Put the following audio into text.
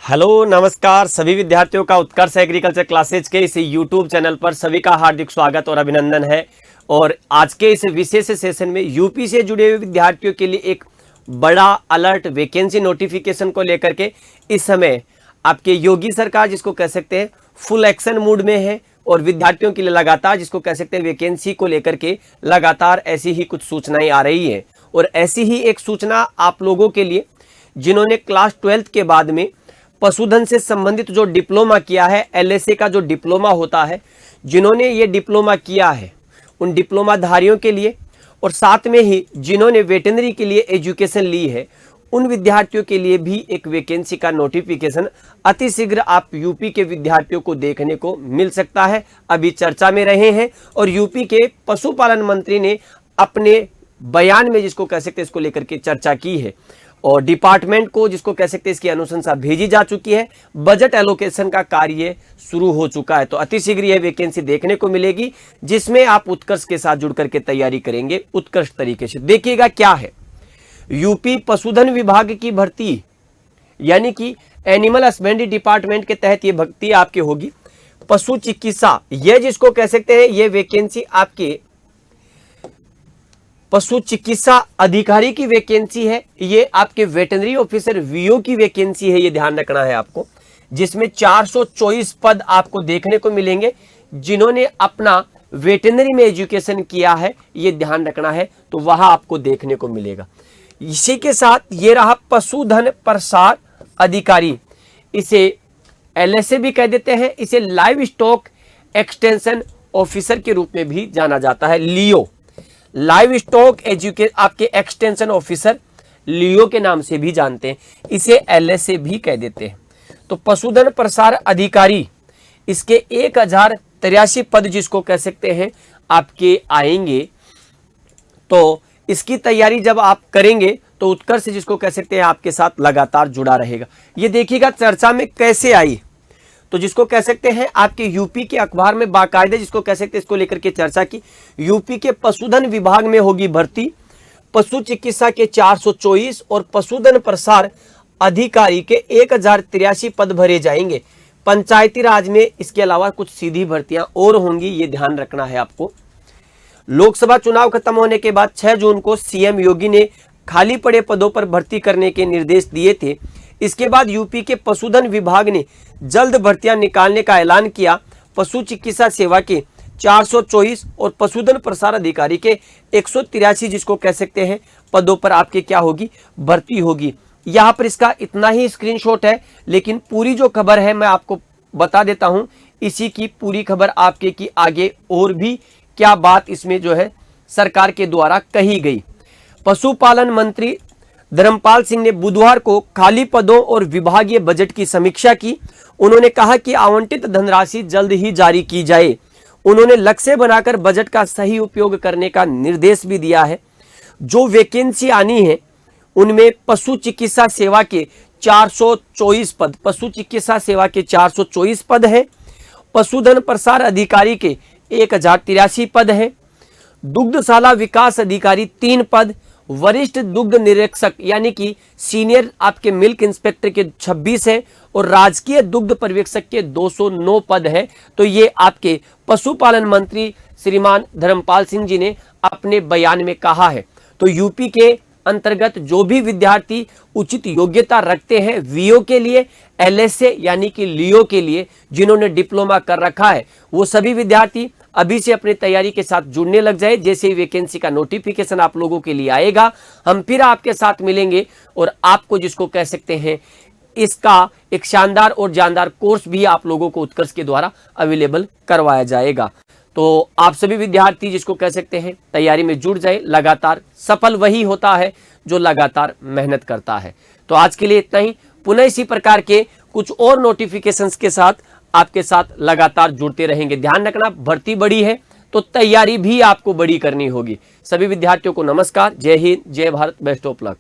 Hello नमस्कार सभी विद्यार्थियों का उत्कर्ष एग्रीकल्चर क्लासेज के इस यूट्यूब चैनल पर सभी का हार्दिक स्वागत और अभिनंदन है। और आज के इस विशेष सेशन में यूपी से जुड़े हुए विद्यार्थियों के लिए एक बड़ा अलर्ट वैकेंसी नोटिफिकेशन को लेकर के इस समय आपके योगी सरकार जिसको कह सकते हैं फुल एक्शन मूड में है और विद्यार्थियों के लिए लगातार जिसको कह सकते हैं वैकेंसी को लेकर के लगातार ऐसी ही कुछ सूचनाएं आ रही है। और ऐसी ही एक सूचना आप लोगों के लिए जिन्होंने क्लास 12th के बाद में पशुधन से संबंधित जो डिप्लोमा किया है, एलएसए का जो डिप्लोमा होता है, जिन्होंने ये डिप्लोमा किया है उन डिप्लोमा धारियों के लिए और साथ में ही जिन्होंने वेटरनरी के लिए एजुकेशन ली है उन विद्यार्थियों के लिए भी एक वैकेंसी का नोटिफिकेशन अतिशीघ्र आप यूपी के विद्यार्थियों को देखने को मिल सकता है। अभी चर्चा में रहे हैं और यूपी के पशुपालन मंत्री ने अपने बयान में जिसको कह सकते हैं इसको लेकर के चर्चा की है और डिपार्टमेंट को जिसको कह सकते हैं इसकी अनुशंसा भेजी जा चुकी है। बजट एलोकेशन का कार्य शुरू हो चुका है तो अतिशीघ्र यह वैकेंसी देखने को मिलेगी जिसमें आप उत्कर्ष के साथ जुड़ करके तैयारी करेंगे उत्कृष्ट तरीके से। देखिएगा क्या है, यूपी पशुधन विभाग की भर्ती यानी कि एनिमल हस्बेंड्री डिपार्टमेंट के तहत ये भर्ती आपकी होगी। पशु चिकित्सा ये जिसको कह सकते हैं ये वैकेंसी आपके पशु चिकित्सा अधिकारी की वैकेंसी है। ये आपके वेटरनरी ऑफिसर वीओ की वैकेंसी है, ये ध्यान रखना है आपको, जिसमें 424 पद आपको देखने को मिलेंगे जिन्होंने अपना वेटरनरी में एजुकेशन किया है, ये ध्यान रखना है तो वहां आपको देखने को मिलेगा। इसी के साथ ये रहा पशुधन प्रसार अधिकारी, इसे एलएसए भी कह देते हैं, इसे लाइव स्टॉक एक्सटेंशन ऑफिसर के रूप में भी जाना जाता है। लियो लाइव स्टॉक आपके एक्सटेंशन ऑफिसर लियो के नाम से भी जानते हैं, इसे एलएसए भी कह देते हैं। तो पशुधन प्रसार अधिकारी इसके 1083 पद जिसको कह सकते हैं आपके आएंगे। तो इसकी तैयारी जब आप करेंगे तो उत्कर्ष जिसको कह सकते हैं आपके साथ लगातार जुड़ा रहेगा। ये देखिएगा चर्चा में कैसे आई, तो जिसको कह सकते हैं आपके यूपी के अखबार में बाकायदे जिसको कह सकते हैं इसको लेकर के चर्चा की। यूपी के पशुधन विभाग में होगी भर्ती, पशु चिकित्सा के 424 और पशुधन प्रसार अधिकारी के 1083 पद भरे जाएंगे। पंचायती राज में इसके अलावा कुछ सीधी भर्तियां और होंगी, ये ध्यान रखना है आपको। लोकसभा चुनाव खत्म होने के बाद 6 जून को सीएम योगी ने खाली पड़े पदों पर भर्ती करने के निर्देश दिए थे। इसके बाद यूपी के पशुधन विभाग ने जल्द भर्तियां निकालने का ऐलान किया। पशु चिकित्सा सेवा के 424 और पशुधन प्रसार अधिकारी के 183 जिसको कह सकते हैं पदों पर आपके क्या होगी भर्ती होगी। यहाँ पर इसका इतना ही स्क्रीनशॉट है, लेकिन पूरी जो खबर है मैं आपको बता देता हूँ। इसी की पूरी खबर आपके की आगे और भी क्या बात इसमें जो है सरकार के द्वारा कही गई। पशुपालन मंत्री धर्मपाल सिंह ने बुधवार को खाली पदों और विभागीय बजट की समीक्षा की। उन्होंने कहा कि आवंटित धनराशि जल्द ही जारी की जाए। उन्होंने लक्ष्य बनाकर बजट का सही उपयोग करने का निर्देश भी दिया है। जो वैकेंसी आनी है उनमें पशु चिकित्सा सेवा के 424 पद, पशु चिकित्सा सेवा के 424 पद है। पशुधन प्रसार अधिकारी के 1083 पद है। दुग्धशाला विकास अधिकारी 3 पद, वरिष्ठ दुग्ध निरीक्षक यानी कि सीनियर आपके मिल्क इंस्पेक्टर के 26 है और राजकीय दुग्ध पर्यवेक्षक के 209 पद है। तो ये आपके पशुपालन मंत्री श्रीमान धर्मपाल सिंह जी ने अपने बयान में कहा है। तो यूपी के अंतर्गत जो भी विद्यार्थी उचित योग्यता रखते हैं वीओ के लिए, एलएसए यानी कि लियो के लिए, जिन्होंने डिप्लोमा कर रखा है, वो सभी विद्यार्थी अभी से अपनी तैयारी के साथ जुड़ने लग जाए। जैसे ही वैकेंसी का नोटिफिकेशन आप लोगों के लिए आएगा हम फिर आपके साथ मिलेंगे और आपको जिसको कह सकते हैं इसका एक शानदार और जानदार कोर्स भी आप लोगों को उत्कर्ष के द्वारा अवेलेबल करवाया जाएगा। तो आप सभी विद्यार्थी जिसको कह सकते हैं तैयारी में जुड़ जाए। लगातार सफल वही होता है जो लगातार मेहनत करता है। तो आज के लिए इतना ही। पुनः इसी प्रकार के कुछ और नोटिफिकेशंस के साथ आपके साथ लगातार जुड़ते रहेंगे। ध्यान रखना भर्ती बड़ी है तो तैयारी भी आपको बड़ी करनी होगी। सभी विद्यार्थियों को नमस्कार, जय हिंद, जय भारत, बेस्ट ऑफ लक।